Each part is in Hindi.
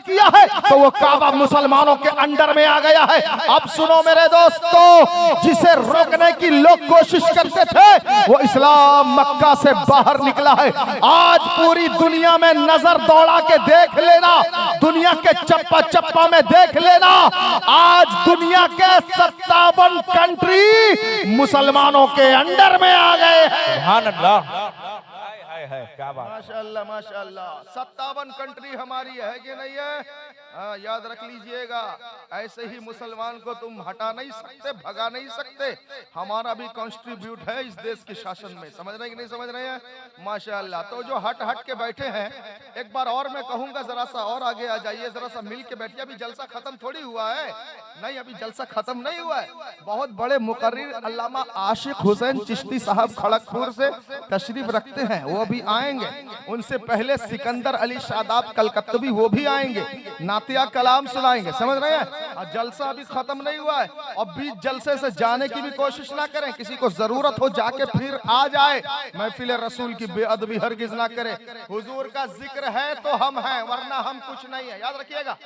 किया है तो वो काबा मुसलमानों के अंडर में आ गया है। अब सुनो मेरे दोस्तों, जिसे रोकने की लोग कोशिश करते थे वो इस्लाम मक्का से बाहर निकला है। आज पूरी दुनिया में नजर दौड़ा के देख लेना, दुनिया के चप्पा चप्पा में देख लेना, आज दुनिया के 57 कंट्री मुसलमानों के अंडर में आ गए हैं। सुभान अल्लाह, क्या बात। माशाअल्लाह माशाअल्लाह, 57 कंट्री हमारी है कि नहीं है? याद रख लीजिएगा, ऐसे ही मुसलमान को तुम हटा नहीं सकते, भगा नहीं सकते। हमारा भी कंट्रीब्यूट है इस देश के शासन में, समझ रहे हैं कि नहीं समझ रहे हैं? माशाअल्लाह। तो जो हट हट के बैठे हैं, एक बार और मैं कहूंगा जरा सा और आगे आ जाइए, जरा सा मिल के बैठिए। अभी जलसा खत्म थोड़ी हुआ है, नहीं अभी जलसा खत्म नहीं हुआ है। बहुत बड़े मुकर्रिर अल्लामा आशिक हुसैन चिश्ती साहब खड़गपुर से तशरीफ रखते हैं, वो भी आएंगे। उनसे पहले सिकंदर अली शादाब कलकत्तवी वो भी आएंगे, नातिया कलाम सुनाएंगे, समझ रहे हैं? और जलसा अभी खत्म नहीं हुआ है। और बीच जलसे से जाने की भी कोशिश ना करें, किसी को जरूरत हो जाके फिर आ जाए। महफिल रसूल की बेअदबी हरगिज ना करे। हुजूर का जिक्र है तो हम हैं, वरना हम कुछ नहीं है, याद रखिएगा।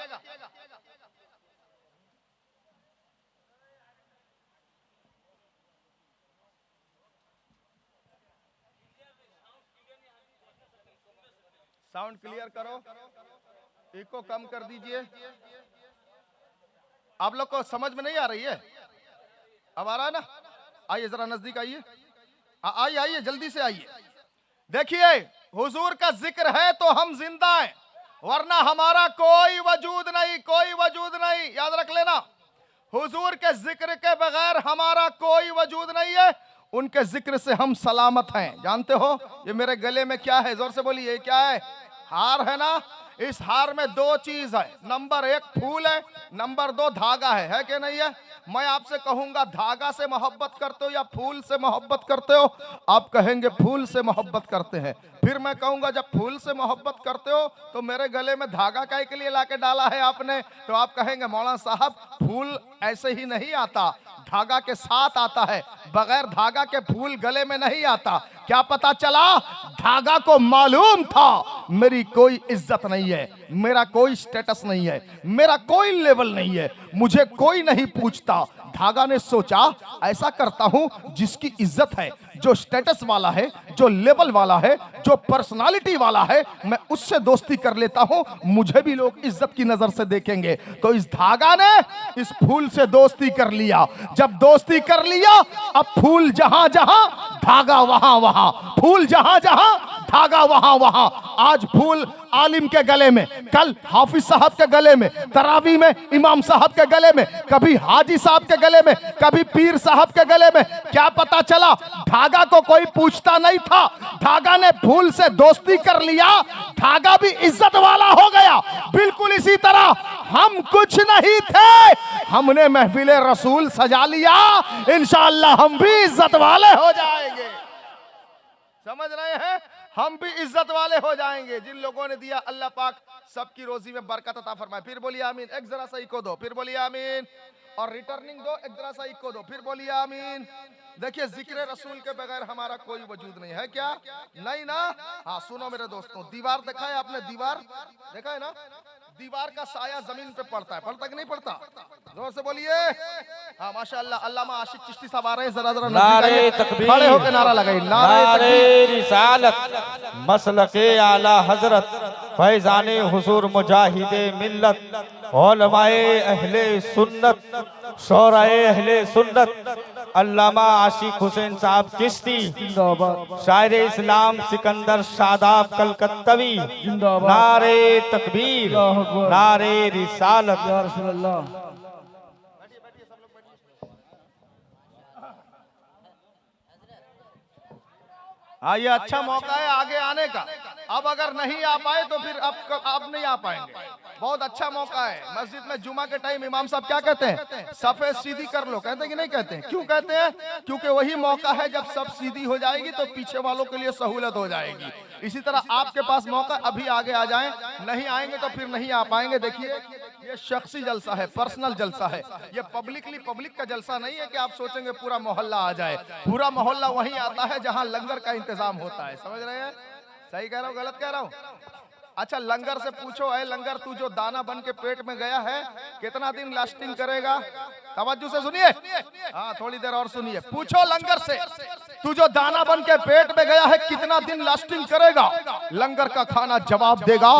साउंड क्लियर करो, इको कम कर दीजिए। आप लोग को समझ में नहीं आ रही है? अब आ रहा है ना? आइए जरा नजदीक आइए, आइए आइए जल्दी से आइए। देखिए, हुजूर का जिक्र है तो हम जिंदा हैं, वरना हमारा कोई वजूद नहीं, कोई वजूद नहीं, याद रख लेना। हुजूर के जिक्र के बगैर हमारा कोई वजूद नहीं है, उनके जिक्र से हम सलामत हैं। जानते हो ये मेरे गले में क्या है? जोर से बोलिए, क्या है? हार है ना? इस हार में दो चीज है, नंबर 1 फूल है, नंबर 2 धागा है कि नहीं है? मैं आपसे कहूंगा धागा से मोहब्बत करते हो या फूल से मोहब्बत करते हो? आप कहेंगे फूल से मोहब्बत करते हैं। फिर मैं कहूंगा जब फूल से मोहब्बत करते हो तो मेरे गले में धागा काहे के लिए लाके डाला है आपने? तो आप कहेंगे मौलाना साहब फूल ऐसे ही नहीं आता, धागा के साथ आता है, बगैर धागा के फूल गले में नहीं आता। क्या पता चला? धागा को मालूम था मेरी कोई इज्जत नहीं है, मेरा कोई स्टेटस नहीं है, मेरा कोई लेवल नहीं है, मुझे कोई नहीं पूछता। धागा ने सोचा ऐसा करता हूं जिसकी इज्जत है, जो स्टेटस वाला है, जो लेवल वाला है, जो पर्सनालिटी वाला है, मैं उससे दोस्ती कर लेता हूं, मुझे भी लोग इज्जत की नजर से देखेंगे। तो इस धागा ने इस फूल से दोस्ती कर लिया। जब दोस्ती कर लिया, अब फूल जहां जहां, धागा वहां वहां, फूल जहां जहां, धागा वहां वहां। आज फूल आलिम के गले में, कल हाफिज साहब के गले में, तरावी में इमाम साहब के गले में, कभी हाजी साहब के गले में, कभी पीर साहब के गले में। क्या पता चला? धागा को कोई पूछता नहीं था, धागा ने फूल से दोस्ती कर लिया, धागा भी इज्जत वाला हो गया। बिल्कुल इसी तरह हम कुछ नहीं थे, हमने महफिल रसूल सजा लिया, इंशाअल्लाह हम भी इज्जत वाले हो जाएंगे। समझ रहे हैं? हम भी इज्जत वाले हो जाएंगे। जिन लोगों ने दिया अल्लाह पाक सबकी रोजी में बरकत अता फरमाए। फिर बोलिए आमीन। एक जरा सा इको दो, फिर बोलिए आमीन। और रिटर्निंग दो, एक जरा सा इको दो, फिर बोलिए आमीन। देखिए जिक्र रसूल के बगैर हमारा कोई वजूद नहीं है। क्या नहीं ना? हाँ सुनो मेरे दोस्तों, दीवार देखा है आपने? दीवार देखा है ना? दीवार का साया जमीन पे पड़ता है, पड़ता कि नहीं पड़ता? जोर से बोलिए। हाँ माशाअल्लाह, अल्लामा आशिक चिश्ती साहब आ रहे हैं, जरा जरा नारे तकबीर, खड़े होकर नारा लगाइए। नारे रिसालत, मसलके आला हजरत, फैजाने हुजूर मुजाहिदे मिल्लत, उलमाए अहले सुन्नत, शोराए अहले सुन्नत, अल्लामा आशिक हुसैन साहब चिश्ती, शायर इस्लाम सिकंदर शादाब कलकत्तवी, नारे तकबीर, नारे रिसालत। या रसूल अल्लाह। हाँ ये अच्छा मौका है आगे आने का। अब अगर नहीं आ पाए तो फिर अब नहीं आ पाएंगे। बहुत अच्छा मौका है। मस्जिद में जुमा के टाइम इमाम साहब क्या कहते हैं? सफे सीधी कर लो, कहते हैं कि नहीं कहते हैं? क्यों कहते हैं? क्योंकि वही मौका है जब सब सीधी हो जाएगी तो पीछे वालों के लिए सहूलत हो जाएगी। इसी तरह आपके पास मौका, अभी आगे आ जाएं, नहीं आएंगे तो फिर नहीं आ पाएंगे। देखिए ये शख्सी जलसा है, पर्सनल जलसा है, ये पब्लिक का जलसा नहीं है कि आप सोचेंगे पूरा मोहल्ला आ जाए। पूरा मोहल्ला वहीं आता है जहां लंगर का इंतजाम होता है। समझ रहे हैं? सही कह रहा हूँ गलत कह रहा हूँ? अच्छा लंगर से पूछो, है लंगर तू जो दाना बन के पेट में गया है कितना दिन लास्टिंग करेगा? तवज्जो से सुनिए, हाँ थोड़ी देर और सुनिए। पूछो लंगर से, तू जो दाना बन के पेट में गया है कितना दिन लास्टिंग करेगा? लंगर का खाना जवाब देगा,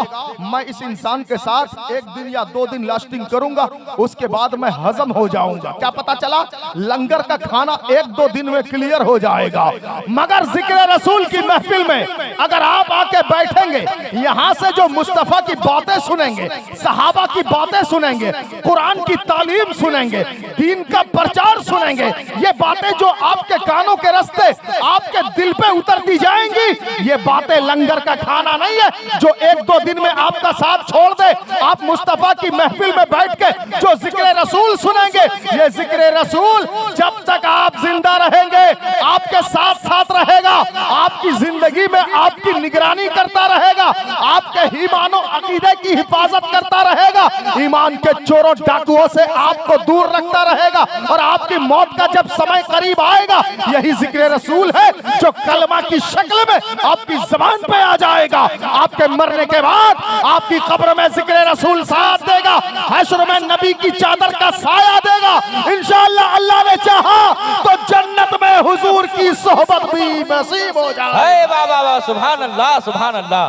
मैं इस इंसान के साथ 1 दिन या 2 दिन लास्टिंग करूंगा, उसके बाद मैं हजम हो जाऊंगा। क्या पता चला? लंगर का खाना 1-2 दिन में क्लियर हो जाएगा। मगर जिक्र रसूल की महफिल में अगर आप आके बैठेंगे, यहाँ से जो मुस्तफा की बातें सुनेंगे, सहाबा की बातें सुनेंगे, कुरान की तालीम सुनेंगे, दीन का प्रचार सुनेंगे, ये बातें जो आपके कानों के रास्ते आपके दिल पे उतरती जाएंगी, ये बातें लंगर का खाना नहीं है जो 1-2 दिन में आपका साथ छोड़ दे। आप मुस्तफा की महफिल में बैठ के जो जिक्र रसूल सुनेंगे, ये जिक्र रसूल जब तक आप जिंदा रहेंगे आपके साथ साथ रहेगा, आपकी जिंदगी में आपकी निगरानी करता रहेगा, आपके ईमान और अकीदे की हिफाजत करता रहेगा, ईमान के चोरों डाकुओं से आपको दूर रखता रहेगा, और आपकी मौत का जब समय करीब आएगा, यही जिक्र रसूल है जो कलमा की शक्ल में आपकी ज़बान पे आ जाएगा। आपके मरने के बाद आपकी कब्र में जिक्र रसूल साथ देगा, हश्र में नबी की चादर का साया देगा। इंशाअल्लाह अल्लाह ने चाहा तो जन्नत में हुजूर की सोहबत भी नसीब हो जाए। वाह वाह वाह, सुभान अल्लाह सुभान अल्लाह,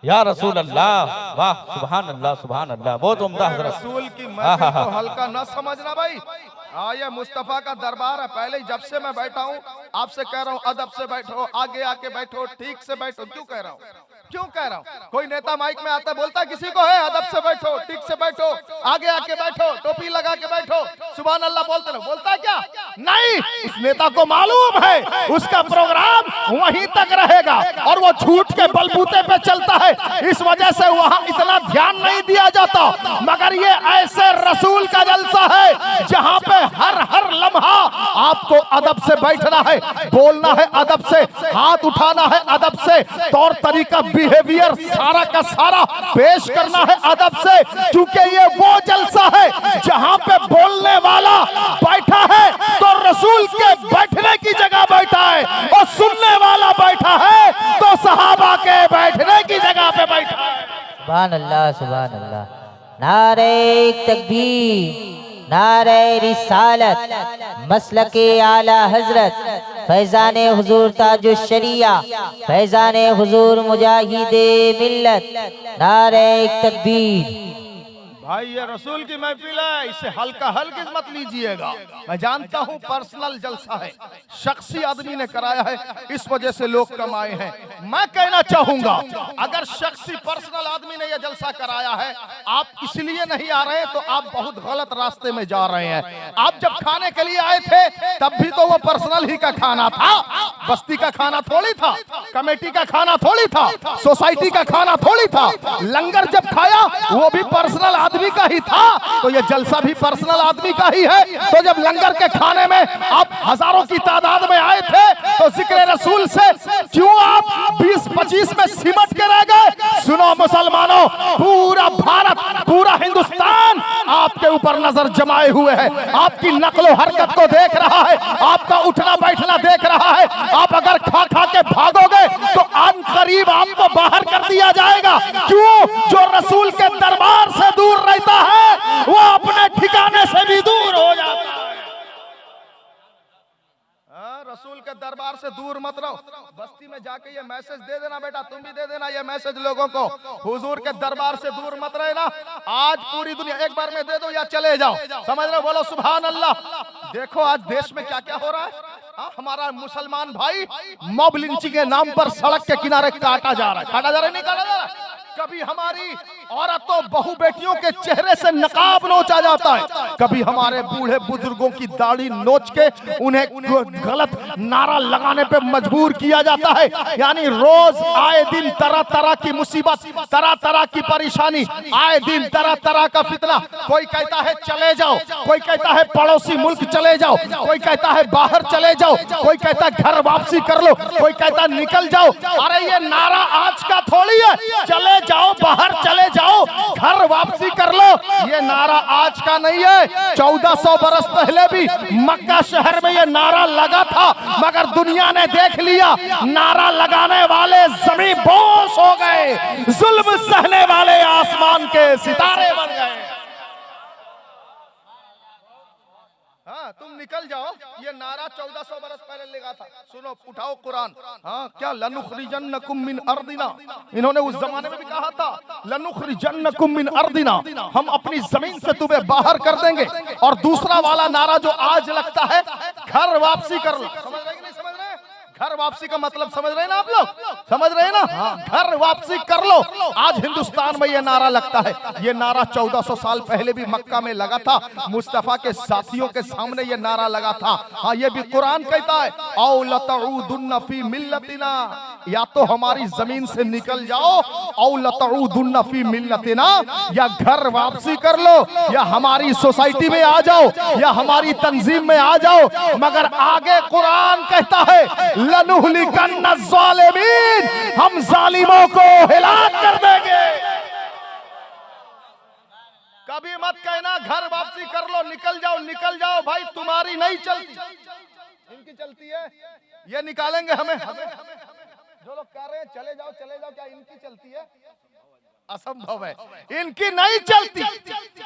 या रसूल अल्लाह, वाह सुभान अल्लाह सुभान अल्लाह, बहुत उम्दा हज़रत। रसूल की महफिल को हल्का न समझना भाई। ये मुस्तफा का दरबार है। पहले जब से मैं बैठा हूँ आपसे कह रहा हूँ अदब से बैठो, आगे आके बैठो, ठीक से बैठो। क्यों कह रहा हूँ? क्यों कह रहा हूँ? कोई नेता माइक में आता बोलता किसी को है अदब से बैठो, ठीक से बैठो, आगे आके बैठो, टोपी लगा के बैठो, सुभान अल्लाह बोलते रहो। बोलता क्या? नहीं, उस नेता को मालूम है उसका प्रोग्राम वहीं तक रहेगा और वो झूठ के बलबूते पे चलता है, इस वजह से वहां इतना ध्यान नहीं दिया जाता। मगर ये ऐसे रसूल का जलसा है जहां पे हर लम्हा आपको अदब से बैठना है, बोलना है अदब से, हाथ उठाना है अदब से, तौर तरीका बिहेवियर सारा का सारा पेश करना है अदब से, क्योंकि ये वो जलसा है जहां पे बोलने वाला बैठा है तो रसूल के बैठने की जगह बैठा है, और सुनने वाला बैठा है तो सहाबा के बैठने की जगह पे बैठा है। सुभान अल्लाह सुभान अल्लाह। नारे तकबीर, नारे रिसालत, मसलके आला हजरत, फैजाने हुजूर ताजुश शरिया, फैजाने हुजूर मुजाहिदे मिल्लत, नारे तकबीर। भाई ये रसूल की महफिल है, इसे हल्का हल्की मत लीजिएगा। मैं जानता हूँ पर्सनल जलसा है, शख्सी आदमी ने कराया है, इस वजह से लोग कम आए हैं। मैं कहना चाहूंगा अगर शख्सी पर्सनल आदमी ने यह जलसा कराया है, आप इसलिए नहीं आ रहे तो आप बहुत गलत रास्ते में जा रहे हैं। आप जब खाने के लिए आए थे तब भी तो वो पर्सनल ही का खाना था, बस्ती का खाना थोड़ी था, कमेटी का खाना थोड़ी था, सोसाइटी का खाना थोड़ी था। लंगर जब खाया वो भी पर्सनल आदमी का ही था, तो ये जलसा भी पर्सनल आदमी का ही है। तो जब लंगर के खाने में आप हजारों की तादाद में आए थे तो जिक्र रसूल से क्यों आप 20-25 में सिमट के रह गए? सुनो मुसलमानों, पूरा भारत, पूरा हिंदुस्तान आपके ऊपर नजर जमाए हुए है, आपकी नकलो हरकत को देख रहा है, आपका उठना बैठना देख रहा है। आप अगर खा खा के भागोगे तो अन करीब आपको बाहर कर दिया जाएगा। क्यों? जो रसूल के दरबार से दूर रहता है वो अपने ठिकाने से भी दूर हो जाता है। रसूल के दरबार से दूर मत रहो। बस्ती में जाके ये मैसेज दे देना बेटा, तुम भी दे देना ये मैसेज लोगों को, हुजूर के दरबार से दूर मत रहना। आज पूरी दुनिया एक बार में दे दो या चले जाओ, समझ रहे हो? बोलो सुभान अल्लाह। देखो आज देश में क्या क्या हो रहा है। हमारा मुसलमान भाई मॉब लिंचिंग के नाम पर सड़क के किनारे काटा जा रहा है, काटा जा रहा है, नहीं काटा जा रहा है। कभी हमारी औरतों बहू बेटियों के चेहरे से नकाब नोचा जाता है, कभी हमारे बूढ़े बुजुर्गों की दाढ़ी नोच के उन्हें गलत नारा लगाने पे मजबूर किया जाता है। यानी रोज आए दिन तरह तरह की मुसीबत, तरह तरह की परेशानी, आए दिन तरह तरह का फितना। कोई कहता है चले जाओ, कोई कहता है पड़ोसी मुल्क चले जाओ, कोई कहता है बाहर चले जाओ, कोई कहता है घर वापसी कर लो, कोई कहता है निकल जाओ। अरे ये नारा आज का थोड़ी है, चले जाओ, बाहर चले जाओ। जाओ, घर वापसी कर लो। ये नारा आज का नहीं है, 1400 बरस पहले भी मक्का शहर में ये नारा लगा था, मगर दुनिया ने देख लिया, नारा लगाने वाले जमीन बोस हो गए, जुल्म सहने वाले आसमान के सितारे बन गए। हाँ, तुम निकल जाओ, ये नारा 1400 बरस पहले लगा था। सुनो, उठाओ कुरान। हाँ, क्या लनुखरिजन्नकुम मिन अर्दिना, इन्होंने उस जमाने में भी कहा था, लनुखरिजन्नकुम मिन अर्दिना, हम अपनी जमीन से तुम्हें बाहर कर देंगे। और दूसरा वाला नारा जो आज लगता है, घर वापसी कर लो। समझ रहे कि नहीं समझ रहे? घर वापसी का मतलब समझ रहे ना आप लोग? समझ रहे ना? हाँ, घर वापसी कर लो। आज हिंदुस्तान में ये नारा लगता है। ये नारा 1400 साल पहले भी मक्का में लगा था, मुस्तफा के साथियों के सामने ये नारा लगा था। हाँ, ये भी कुरान कहता है, औ लतऊदुन्न फी मिल्लतिना, या तो हमारी जमीन से निकल जाओ, औ लतऊदुन्न फी मिल्लतिना, या घर वापसी कर लो, या हमारी सोसाइटी में आ जाओ, या हमारी तंजीम में आ जाओ। मगर आगे कुरान कहता है, लनुहलिकन्न ज़ालिमीन, हम जालिमों को हिलाक कर देंगे। कभी मत कहना घर वापसी कर लो, निकल जाओ, निकल जाओ भाई, तुम्हारी नहीं चलती, इनकी चलती है, ये निकालेंगे हमें। जो लोग कह रहे हैं चले जाओ चले जाओ, क्या इनकी चलती है? असंभव है, इनकी नहीं चलती।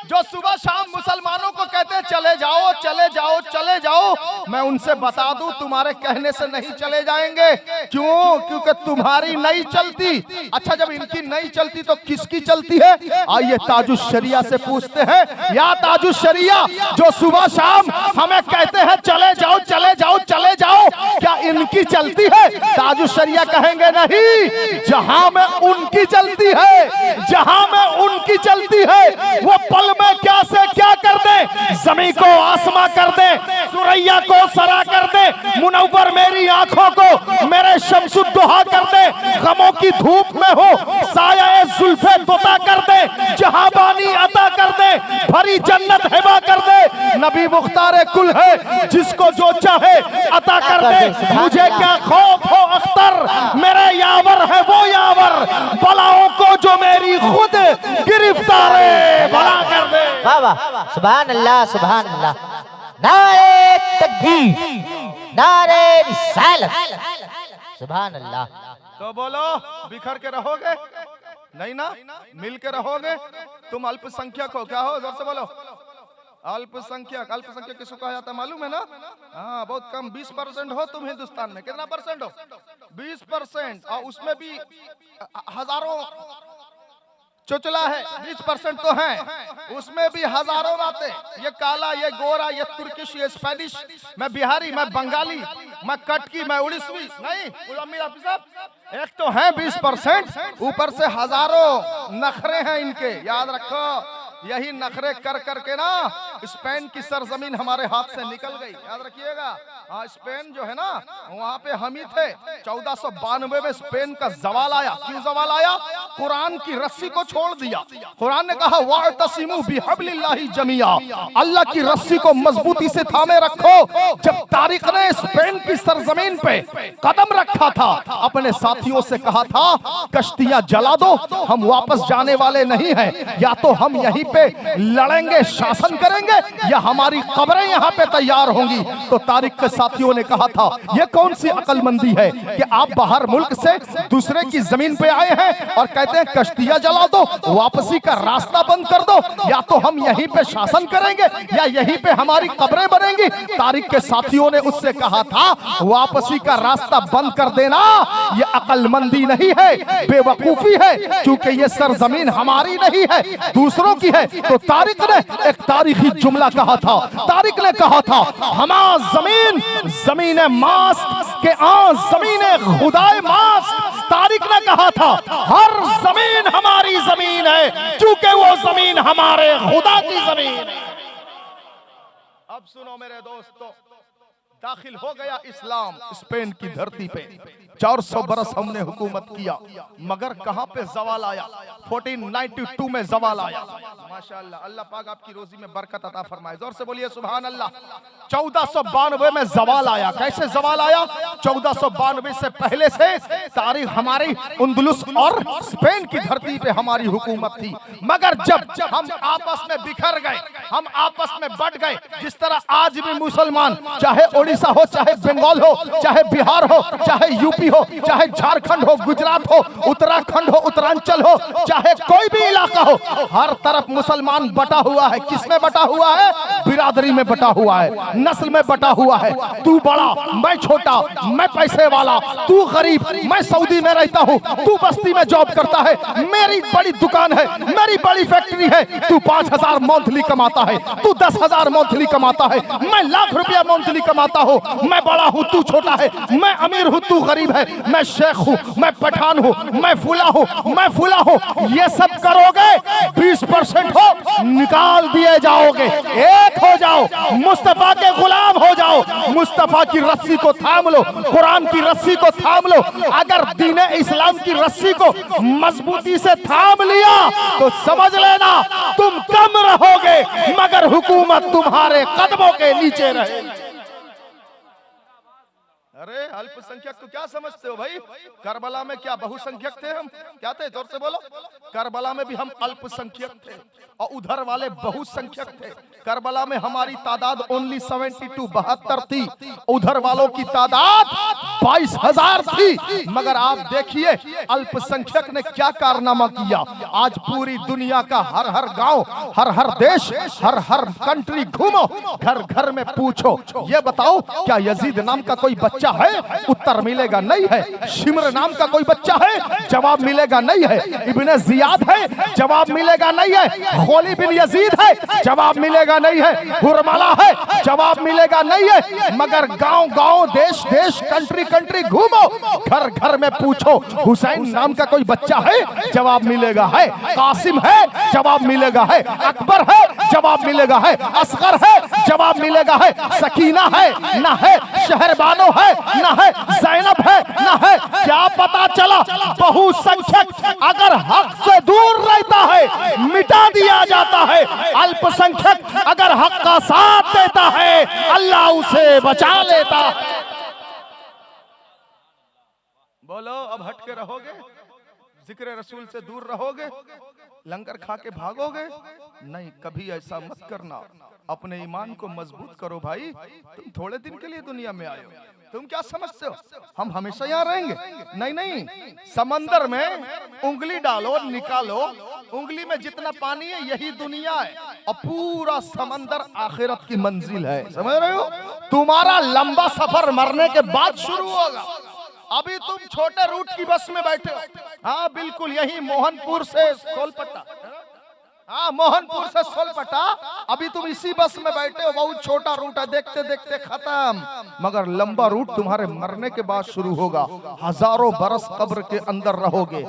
जो सुबह शाम मुसलमानों को कहते हैं चले जाओ चले जाओ चले जाओ, मैं उनसे बता दूं, तुम्हारे कहने से नहीं चले जाएंगे। क्यों? क्योंकि तुम्हारी नहीं चलती। अच्छा, जब इनकी नहीं चलती तो किसकी चलती है? आइए ताजुश शरिया से पूछते हैं। या ताजुश शरिया, जो सुबह शाम हमें कहते हैं चले जाओ चले जाओ चले जाओ, क्या इनकी चलती है? ताजुश शरिया कहेंगे नहीं, जहां में उनकी चलती है, जहां में उनकी चलती है, वो पल में क्या से क्या कर दे, जमीन को आसमां कर दे, सुरैया को सरा कर दे, मुनव्वर मेरी आंखों को मेरे शम्सुद्दुहा कर दे, गमों की धूप में हो साया जुल्फे तोता कर दे, जहां बानी अता कर दे, भरी जन्नत हिबा कर दे। नबी मुख्तार कुल है, जिसको जो चाहे अता कर दे। मुझे क्या खौफ हो अख्तर, मेरे यावर है वो यावर, बलाओं को जो मेरी खुद गिरफ्तारे बला कर दे। वाह वाह, सुभान अल्लाह सुभान अल्लाह। नारे तकबीर, नारे रिसालत, सुभान अल्लाह। तो बोलो, बिखर के रहोगे? नहीं ना, मिल के रहोगे। तुम अल्पसंख्यक हो, क्या हो? जोर से बोलो। अल्पसंख्यक, अल्पसंख्यक किसको कहा जाता है मालूम है ना? हाँ, बहुत कम, 20% हो तुम हिंदुस्तान में। कितना परसेंट हो? 20%। और उसमें भी हजारों चुचला है, 20% तो है, उसमें भी हजारों बातें। ये काला, ये गोरा, ये तुर्किश, ये स्पेनिश, मैं बिहारी, मैं बंगाली, मैं कटकी, मैं उड़ीसवी। नहीं, अमीर हाफिज साहब, एक तो है 20%, ऊपर से हजारों नखरे हैं इनके। याद रखो, यही नखरे कर करके ना स्पेन की सरजमीन हमारे हाथ से निकल गई। याद रखिएगा। हाँ, स्पेन जो है ना, वहाँ पे हम ही थे। 1492 में स्पेन का जवाल आया। क्यों जवाल आया? कुरान की रस्सी को छोड़ दिया। कुरान ने कहा वाअतसिमू बिहब्लिल्लाहि जमिया, अल्लाह की रस्सी को मजबूती से थामे रखो। जब तारिक ने स्पेन की सरजमीन पे कदम रखा था, अपने साथियों से कहा था कश्तियां जला दो, हम वापस जाने वाले नहीं हैं, या तो हम यहीं पे लड़ेंगे, शासन करेंगे, या हमारी कब्रें यहाँ पे तैयार होंगी। तो तारिक के साथियों ने कहा था, ये कौन सी अक्लमंदी है कि आप बाहर मुल्क से दूसरे की जमीन पे आए हैं और कहते हैं कश्तियां जला दो, वापसी का रास्ता बंद कर दो, या तो हम यहीं पे शासन करेंगे या यहीं पे हमारी कब्रें बनेंगी। तारिक के साथियों ने उससे कहा था, वापसी का रास्ता बंद कर देना ये अक्लमंदी नहीं है, बेवकूफी है, क्योंकि ये सरजमीन हमारी नहीं है, दूसरों की है। तो तारिक ने एक तारीखी जुमला कहा था। तारिक ने कहा था, हमारा जमीन जमीन मास्त के जमीन खुदाए मास्त। तारिक ने कहा था, हर जमीन हमारी जमीन है, क्योंकि वो जमीन हमारे खुदा की जमीन है। अब सुनो मेरे दोस्तों, दाखिल हो गया इस्लाम स्पेन की धरती पे। 400 बरस हमने हुकूमत किया, मगर कहां पे जवाल आया? 1492 में जवाल आया। माशाअल्लाह, अल्लाह पाक आपकी रोजी में बरकत अता फरमाए। जोर से बोलिए सुभान अल्लाह। 1492 में जवाल आया। कैसे जवाल आया? 1492 से पहले से तारीख हमारी अंदलुस और स्पेन की धरती पे हमारी हुकूमत थी, मगर जब हम आपस में बिखर गए, हम आपस में बट गए, जिस तरह आज भी मुसलमान चाहे ओडिशा हो, चाहे बंगाल हो, चाहे बिहार हो, चाहे यूपी हो, चाहे झारखंड हो, गुजरात हो, उत्तराखंड हो, उत्तरांचल हो, चाहे कोई भी इलाका हो, हर तरफ मुसलमान बटा हुआ है। किसमें बटा हुआ है? बिरादरी में बटा हुआ है, नस्ल में बटा हुआ है। तू बड़ा, मैं छोटा, मैं पैसे वाला, तू गरीब, मैं सऊदी में रहता हूँ, तू बस्ती में जॉब करता है, मेरी बड़ी दुकान है, मेरी बड़ी फैक्ट्री है, तू 5000 मंथली कमाता है, तू 10,000 मंथली कमाता है, मैं लाख रुपया मंथली कमाता हूँ, मैं बड़ा हूँ, तू छोटा है, मैं अमीर हूँ, तू गरीब है, मैं शेख हूँ, मैं पठान हूँ, मैं फुला हूँ, मैं फुला हूँ। ये सब करोगे 20% हो, निकाल दिए जाओगे। एक हो जाओ, मुस्तफा के गुलाम हो जाओ, मुस्तफा की रस्सी को थाम लो, कुरान की रस्सी को थाम लो। अगर दीन इस्लाम की रस्सी को मजबूती से थाम लिया तो समझ लेना तुम कम रहोगे, मगर हुकूमत तुम्हारे कदमों के नीचे रहेगी। अरे अल्पसंख्यक को क्या समझते हो भाई? करबला में क्या बहुसंख्यक थे हम? क्या थे? जोर से बोलो। करबला में भी हम अल्पसंख्यक थे और उधर वाले बहुसंख्यक थे। करबला में हमारी तादाद ओनली 72 72 थी, उधर वालों की तादाद 22,000 थी। मगर आप देखिए अल्पसंख्यक ने क्या कारनामा किया। आज पूरी दुनिया का हर हर गांव, हर हर देश, हर हर कंट्री घूमो, घर घर में पूछो, ये बताओ क्या यजीद नाम का कोई बच्चा है? उत्तर मिलेगा नहीं है। शिमर नाम का कोई बच्चा है? जवाब मिलेगा नहीं है। इब्ने जियाद है? जवाब मिलेगा नहीं है। खोली बिन यजीद है? जवाब मिलेगा नहीं है। हुरमला है? जवाब मिलेगा नहीं है। मगर गांव गांव, देश देश, कंट्री कंट्री घूमो, घर घर में पूछो, हुसैन नाम का कोई बच्चा है? जवाब मिलेगा है। कासिम है? जवाब मिलेगा है। अकबर है? जवाब मिलेगा है। असगर है? जवाब मिलेगा है। सकीना है? ना है। शहरबानो है? ना है। ज़ैनब है? ना है। क्या पता चला? बहुसंख्यक अगर हक से दूर रहता है मिटा दिया जाता है, अल्पसंख्यक अगर हक का साथ देता है अल्लाह उसे बचा लेता है। बोलो, अब हट के रहोगे? जिक्र रसूल से दूर रहोगे? लंगर खा के भागोगे? नहीं, कभी ऐसा मत करना। अपने ईमान को मजबूत करो भाई। तुम थोड़े दिन के लिए दुनिया में आए हो, तुम क्या समझते हो हम हमेशा यहाँ रहेंगे? नहीं नहीं, समंदर में उंगली डालो, निकालो, उंगली में जितना पानी है यही दुनिया है और पूरा समंदर आखिरत की मंजिल है। समझ रहे हो? तुम्हारा लंबा सफर मरने के बाद शुरू होगा। अभी तुम छोटे रूट की बस में बैठे हो। हाँ बिल्कुल, यही मोहनपुर से सोलपट्टा, हाँ मोहनपुर से सोलपट्टा, अभी तुम इसी बस में बैठे हो। बहुत छोटा रूट है, देखते देखते खत्म। मगर लंबा रूट तुम्हारे मरने के बाद शुरू होगा। हजारों बरस कब्र के अंदर रहोगे,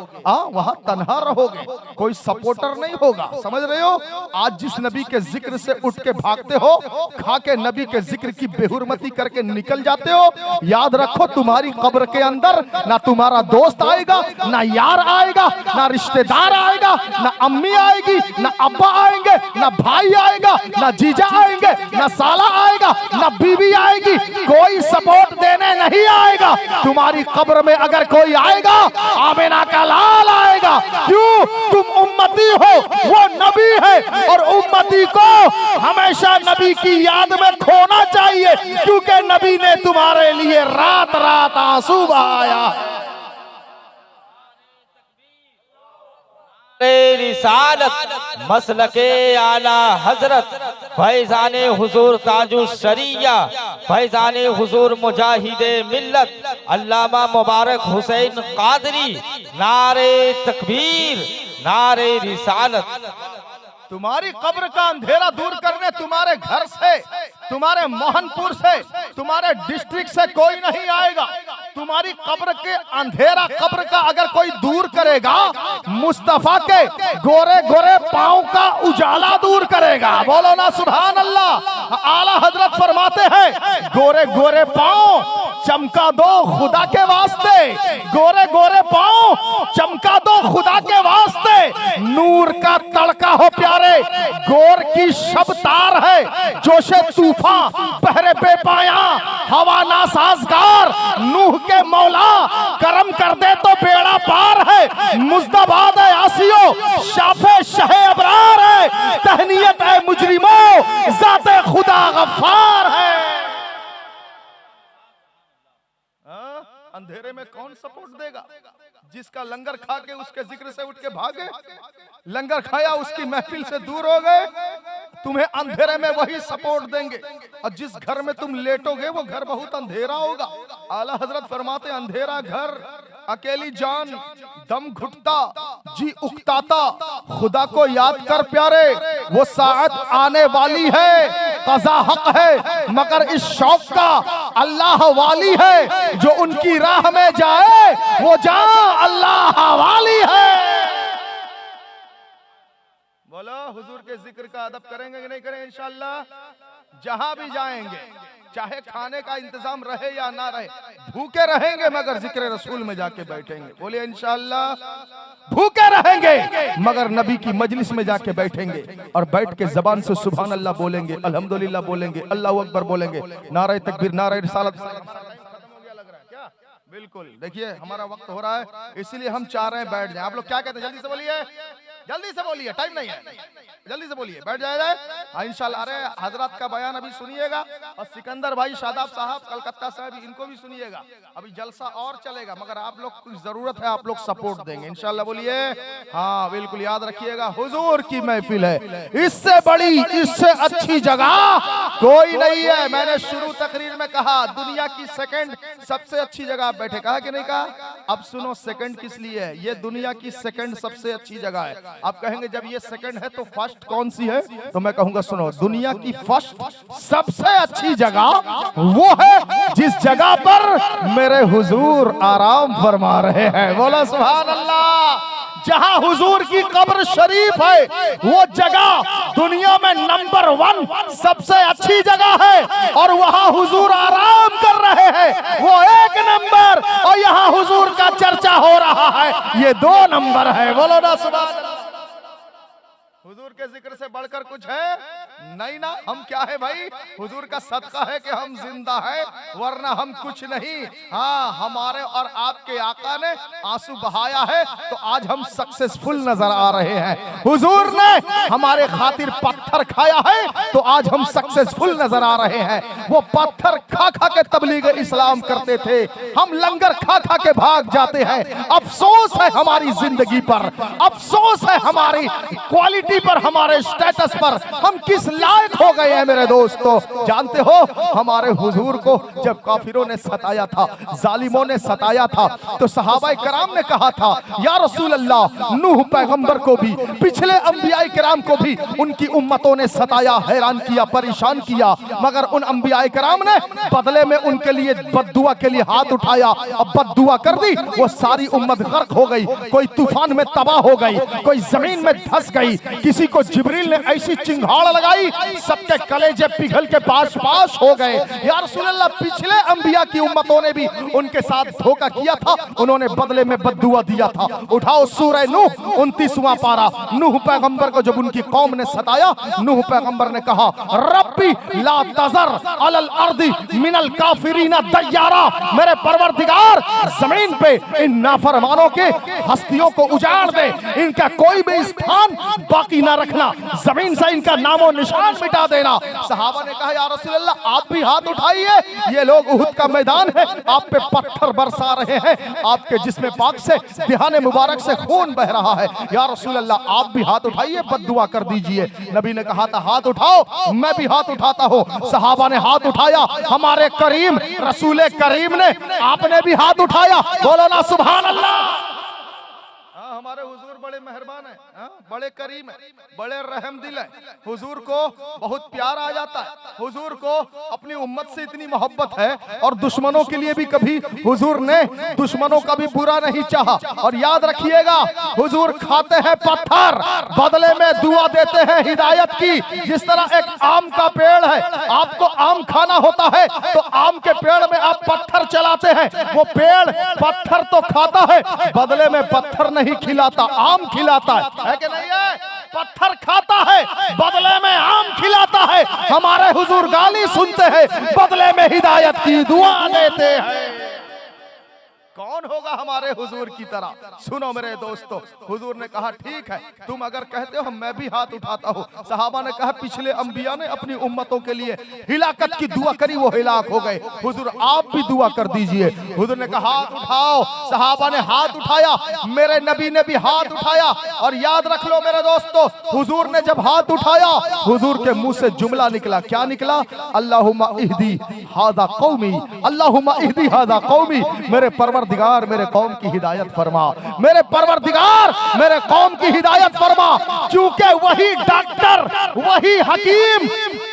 वहां तन्हा रहोगे, कोई सपोर्टर नहीं होगा। समझ रहे हो? आज जिस नबी के जिक्र से उठ के भागते हो, खा के नबी के जिक्र की बेहुरमती करके निकल जाते हो, याद रखो तुम्हारी कब्र के अंदर ना तुम्हारा दोस्त आएगा, ना यार आएगा, ना रिश्तेदार आएगा, ना अम्मी आएगी, ना अब्बा आएंगे, ना भाई आएगा, ना जीजा आएंगे, ना साला आएगा, ना बीवी आएगी। कोई सपोर्ट देने नहीं आएगा। तुम्हारी कब्र में अगर कोई आएगा, आमिना का लाल आएगा। क्यों? तुम उम्मती हो, वो नबी है, और उम्मती को हमेशा नबी की याद में खोना चाहिए, क्योंकि नबी ने तुम्हारे लिए रात रात आंसू बहाया। रिसालत मसलके आला हजरत फैजाने हुजूर ताजु शरिया फैजाने हुजूर मुजाहिदे मिल्लत अल्लामा मुबारक हुसैन कादरी। नारे तकबीर, नारे रिसालत। तुम्हारी कब्र का अंधेरा दूर करने तुम्हारे घर से, तुम्हारे मोहनपुर से, तुम्हारे डिस्ट्रिक्ट से कोई नहीं आएगा। तुम्हारी कब्र के अंधेरा, कब्र का अगर कोई दूर करेगा, मुस्तफा के गोरे गोरे पांव का उजाला दूर करेगा। बोलो ना सुभान अल्लाह। आला हजरत फरमाते हैं गोरे गोरे पांव चमका दो खुदा के वास्ते, गोरे गोरे पांव चमका दो खुदा के वास्ते। नूर का तड़का हो प्यारे, गोर की शब तार है, जोशे तूफान पहरे पे पाया, हवा ना साजगार नूह के मौला, करम कर दे तो बेड़ा पार है। मुस्तबाद है आसियो, शाफे शहे अबरार है, तहनीयत है मुजरिमों, जाते खुदा गफ्फार है। अंधेरे में कौन सपोर्ट देगा? जिसका लंगर खा के उसके जिक्र से उठ के भागे, लंगर खाया उसकी महफिल से दूर हो गए, तुम्हें अंधेरे में वही सपोर्ट देंगे। और जिस घर में तुम लेटोगे वो घर बहुत अंधेरा होगा। आला हजरत फरमाते अंधेरा घर, अकेली जान, दम घुटता, जी उकताता, खुदा को याद कर प्यारे, वो साअत आने वाली है, कज़ा हक है, मगर इस शौक का अल्लाह वाली है, जो उनकी राह में जाए वो जा अल्लाह वाली है। बोलो हुजूर के जिक्र का अदब करेंगे कि नहीं करेंगे? इंशाअल्लाह जहां भी जाएंगे, चाहे खाने का इंतजाम रहे या ना रहे, भूखे रहेंगे मगर जिक्र रसूल में जाके बैठेंगे। बोलिए इंशाअल्लाह भूखे रहेंगे मगर नबी की मजलिस में जाके बैठेंगे, और बैठ के जबान से सुभान अल्लाह बोलेंगे, अल्हम्दुलिल्लाह बोलेंगे, अल्लाहू अकबर बोलेंगे, नारे तकबीर, नारे रिसालत। बिल्कुल, देखिए हमारा वक्त हो रहा है, इसीलिए हम चाह रहे हैं बैठ जाएं। आप लोग क्या कहते हैं? जल्दी से बोलिए, जल्दी से बोलिए, टाइम नहीं है, जल्दी से बोलिए, बैठ जाए जाए इंशाल्लाह। अरे हजरत का बयान अभी सुनिएगा, और सिकंदर भाई शादाब साहब कलकत्ता से अभी इनको भी सुनिएगा। अभी जलसा और चलेगा, मगर आप लोग कुछ जरूरत है, आप लोग सपोर्ट देंगे इंशाल्लाह। बोलिए हाँ, बिल्कुल याद रखिएगा, हुजूर की महफिल है, इससे बड़ी, इससे अच्छी जगह कोई नहीं है। मैंने शुरू तकरीर में कहा दुनिया की सेकंड सबसे अच्छी जगह बैठे, कहा कि नहीं कहा? अब सुनो सेकंड किस लिए है? ये दुनिया की सेकंड सबसे अच्छी जगह है। आप कहेंगे जब ये सेकंड है तो फर्स्ट कौन सी है? तो मैं कहूंगा सुनो, दुनिया की फर्स्ट सबसे अच्छी जगह वो है जिस जगह पर मेरे हुजूर आराम फरमा रहे हैं। बोला सुभान अल्लाह। जहां हुजूर की कब्र शरीफ है वो जगह दुनिया में नंबर 1 सबसे अच्छी जगह है, और वहां हुजूर आराम कर रहे हैं, वो 1 नंबर, और यहां हुजूर का चर्चा हो रहा है, ये 2 नंबर है। बोलो ना सुभान अल्लाह। हुजूर के जिक्र से बढ़कर कुछ है नहीं ना। हम क्या है भाई? हुजूर का सदका है कि हम जिंदा हैं, वरना हम कुछ नहीं। हाँ, हमारे और आपके आका ने आंसू बहाया है तो आज हम सक्सेसफुल नजर आ रहे हैं। हुजूर ने हमारे खातिर पत्थर खाया है तो आज हम सक्सेसफुल नजर आ रहे हैं। वो पत्थर खा खा के तबलीग इस्लाम करते थे, हम लंगर खा खा के भाग जाते हैं। अफसोस है हमारी जिंदगी पर, अफसोस है हमारी क्वालिटी पर, हमारे स्टेटस पर, हम किस लायक हो गए हैं मेरे दोस्तों। जानते हो हमारे हुजूर को जब काफिरों ने सताया था, जालिमों ने सताया था, तो सहाबाए कराम ने कहा था या रसूल अल्लाह, नूह पैगंबर को भी, पिछले अंबियाए कराम को भी उनकी उम्मतों ने सताया, हैरान किया, परेशान किया, मगर उन अंबियाए कराम ने बदले में उनके लिए बद्दुआ के लिए हाथ उठाया और बद्दुआ कर दी। वो सारी उम्मत गर्क हो गई, कोई तूफान में तबाह हो गई, कोई जमीन में धंस गई, किसी को जिब्रील ने ऐसी चिंगाड़ लगाई सबके कलेजे पिघल के पास पास हो गए। या रसूल अल्लाह, पिछले अंबिया की उम्मतों ने भी उनके साथ धोखा किया था, उन्होंने बदले में बद्दुआ दिया था। उठाओ सूरह नूह 29वां पारा। नूह पैगंबर को जब उनकी कौम ने सताया, नूह पैगंबर ने कहा रब्बी ला तज़र अलल अर्दी मिनल काफिरीना दय्यारा, मेरे परवरदिगार जमीन पे इन नाफरमानों के हस्तियों को उजाड़ दे, इनका कोई भी स्थान बाकी ना रखना, जमीन से इनका नामो निशान मिटा देना। सहाबा ने कहा या रसूल अल्लाह, आप भी हाथ उठाइए, ये लोग उहुद का मैदान है, आप पे पत्थर बरसा रहे हैं, आपके जिस्म पाक से, दिहाने मुबारक से खून बह रहा है। या रसूल अल्लाह, आप भी हाथ उठाइए, बद्दुआ कर दीजिए। नबी ने कहा था हाथ उठाओ, मैं भी हाथ उठाता हूँ। सहाबा ने हाथ उठाया, हमारे करीम रसूल करीम ने, आपने भी हाथ उठाया। बोलो ना सुभान अल्लाह। हमारे हुजूर बड़े मेहरबान हैं। बड़े करीम है, बड़े रहम दिल है। हुजूर को बहुत प्यार आ जाता है। हुजूर को अपनी उम्मत से इतनी मोहब्बत है और दुश्मनों के लिए भी कभी हुजूर ने दुश्मनों का भी बुरा नहीं चाहा। और याद रखिएगा, हुजूर खाते हैं पत्थर, बदले में दुआ देते हैं हिदायत की। जिस तरह एक आम का पेड़ है, आपको आम खाना होता है तो आम के पेड़ में आप पत्थर चलाते हैं, वो पेड़ पत्थर तो खाता है, बदले में पत्थर नहीं खिलाता, आम खिलाता है कि नहीं है? पत्थर खाता है, बदले में आम खिलाता है। हमारे हुजूर गाली सुनते हैं, बदले में हिदायत की दुआ देते हैं। कौन होगा हमारे हुजूर की तरह? सुनो मेरे दोस्तों, हुजूर ने कहा ठीक है, तुम अगर कहते हो मैं भी हाथ उठाता हूँ। सहाबा ने कहा पिछले अंबिया ने अपनी उम्मतों के लिए हिलाकत की दुआ करी, वो हिलाक हो गए, हुजूर आप भी दुआ कर दीजिए। हुजूर ने कहा हाथ उठाओ। सहाबा ने हाथ उठाया, मेरे नबी ने भी हाथ उठाया। और याद रख लो मेरे दोस्तों, हुजूर ने जब हाथ उठाया, हुजूर के मुंह से जुमला निकला। क्या निकला? अल्लाहुम्मा इहदी हादा कौमी, अल्लाहुम्मा इहदी हादा कौमी। मेरे परवरदिगार मेरे कौम की हिदायत फरमा, मेरे परवरदिगार मेरे कौम की हिदायत फरमा। क्योंकि वही डॉक्टर, वही हकीम,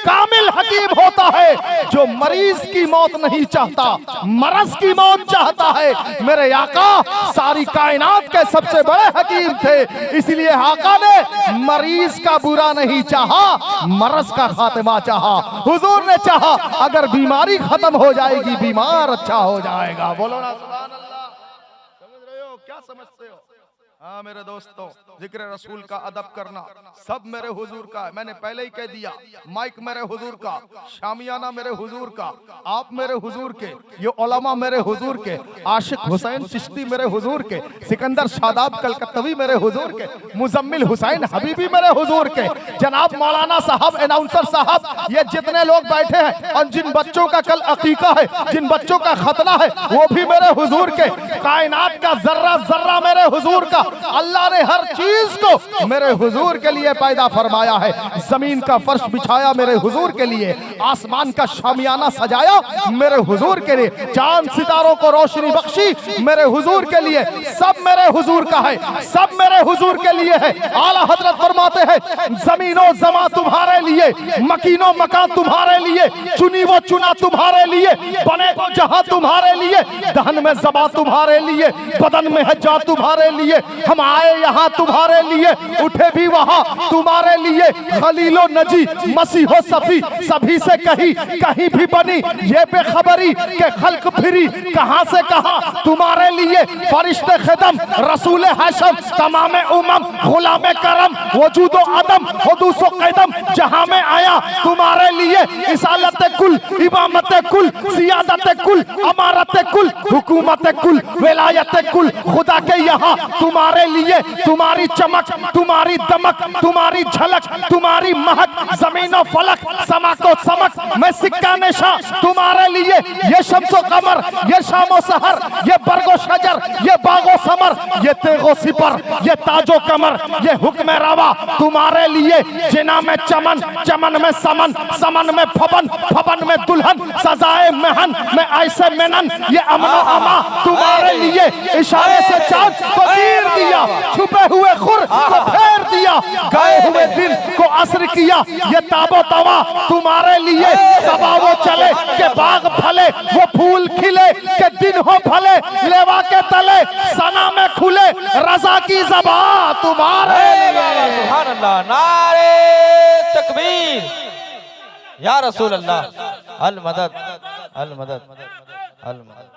कामिल हकीम होता है जो मरीज की मौत नहीं चाहता, मरज की मौत चाहता है। मेरे आका सारी कायनात के सबसे बड़े हकीम थे, इसलिए आका ने मरीज का बुरा नहीं चाहा, मरज का खात्मा चाहा। हुजूर ने चाहा अगर बीमारी खत्म हो जाएगी, बीमार अच्छा हो जाएगा। बोलो ना सुभान अल्लाह। समझ रहे हो? क्या समझते हो? हाँ मेरे दोस्तों, जिक्र रसूल का अदब करना सब मेरे हुजूर का है। मैंने पहले ही कह दिया, माइक मेरे हुजूर का, शामियाना मेरे हुजूर का, आप मेरे हुजूर के, ये उलमा मेरे हुजूर के, आशिक हुसैन चिश्ती मेरे हुजूर के, सिकंदर शादाब कलकत्तवी मेरे हुजूर के, मुजम्मिल हुसैन हबीबी मेरे हुजूर के, जनाब मौलाना साहब, अनाउंसर साहब, ये जितने लोग बैठे हैं और जिन बच्चों का कल अकीका है, जिन बच्चों का खतना है, वो भी मेरे हुजूर के। कायनात का जर्रा जर्रा मेरे हुजूर का। अल्लाह ने हर चीज को मेरे हुजूर के लिए पैदा फरमाया है। जमीन का फर्श बिछाया मेरे हुजूर के लिए, आसमान का शामियाना सजाया मेरे हुजूर के लिए, चांद सितारों को रोशनी बख्शी मेरे हुजूर के लिए। सब मेरे हुजूर का है, सब मेरे हुजूर के लिए है। आला हजरत फरमाते हैं, जमीनो जमा तुम्हारे लिए, मकीनो मकान तुम्हारे लिए, चुनी वो चुना तुम्हारे लिए, बने को जहां तुम्हारे लिए, दहन में जबा तुम्हारे लिए, बदन में है जा तुम्हारे लिए। हम आए यहाँ तुम्हारे लिए, उठे भी वहाँ तुम्हारे लिए। खलीलो नजी मसीहो सफी सभी से कहीं भी बनी ये बेखबरी के खल्क फिरी कहाँ से कहाँ तुम्हारे लिए। फरिश्ते खिदम रसूल हाशम तमाम उमम गुलाम करम वजूदो अदम हुदूसो कदम जहाँ में आया तुम्हारे लिए। इसालत कुल, इमामत कुल, सियादत कुल, अमारत कुल, हुकूमत कुल, विलायत कुल, खुदा के यहाँ तुम्हारे लिए। तुम्हारी चमक, तुम्हारी दमक, तुम्हारी झलक, तुम्हारी महक, जमीन और फलक, समा को समक, मैं सिक्का निशा तुम्हारे लिए। ये शम्सो कमर, ये शामो सहर, ये बरगो शजर, ये बागो समर, ये तेगो सिपर, ये ताजो कमर, ये हुक्म रवा तुम्हारे लिए। जिना में चमन, चमन में समन, समन में फबन, फबन में दुल्हन, सजाए महन में ऐसे मेनन, ये अमनो अमा तुम्हारे लिए। इशारे से चांद को चीर दिया, छुपे हुए खुर को फेर दिया, गए हुए दिन को असर किया। ये ताबो तवा तुम्हारे लिए। सबा वो चले के बाग फले, वो फूल खिले के दिन हो भले, लेवा के तले सना में खुले, रजा की ज़बा तुम्हारे लिए। सुभान अल्लाह, नारे तकबीर, या रसूल अल्लाह, अल मदद, अल मदद, अल मदद।